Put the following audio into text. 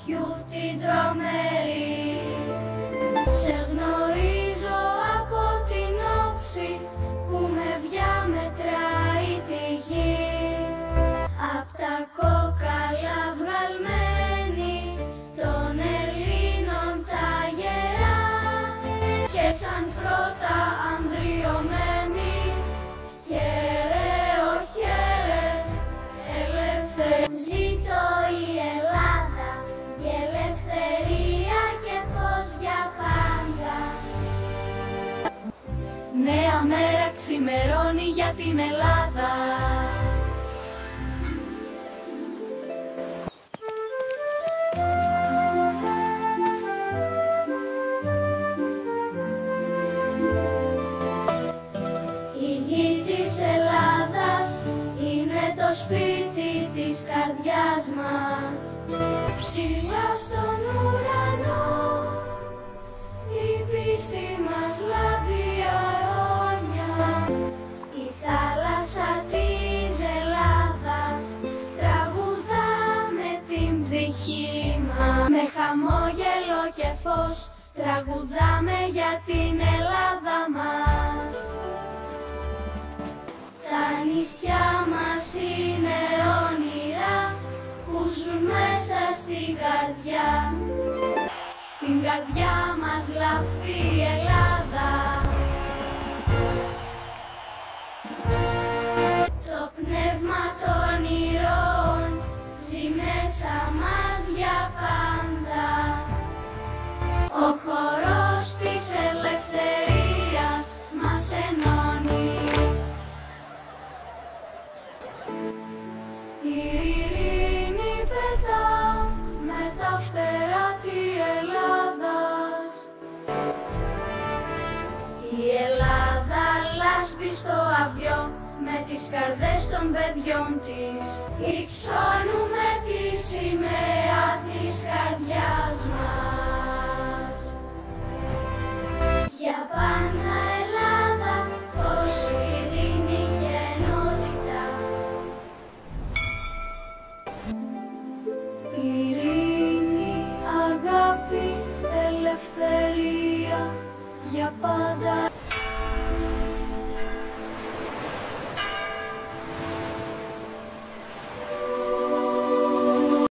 σπιτιού την τρομερή. Σε γνωρίζω από την όψη που με βιά μετράει τη γη. Απ' τα κόκαλα βγαλμένη των Ελλήνων τα γερά και σαν πρώτα ανδριωμένη. Χαίρε, ο χαίρε, ελεύθερη. Ζήτω η Ελλάδα, η ελευθερία και φως για πάντα. Νέα μέρα ξημερώνει για την Ελλάδα. Η γη της Ελλάδας είναι το σπίτι της καρδιάς μας. Ψηλά στον ουρανό η πίστη μας λάμπει αιώνια. Η θάλασσα της Ελλάδας τραγουδά με την ψυχή μας. Με χαμόγελο και φως τραγουδάμε για την Ελλάδα μας. Τα νησιά μας είναι όνειρα που ζουν μέσα στην καρδιά. Στην καρδιά μας λάφει η Ελλάδα. Το πνεύμα των ηρώων ζει μέσα μας για πάντα. Ο χορός της ελευθερίας μας ενώνει. Η ειρήνη πετά με τα φτερά της Ελλάδας. Η Ελλάδα λάσπει στο αβιό με τις καρδές των παιδιών της. Υψώνουμε τη σημαία της καρδιάς μας. Για πάντα Ελλάδα, φως, ειρήνη και ενότητα. Ειρήνη, αγάπη, ελευθερία, για πάντα.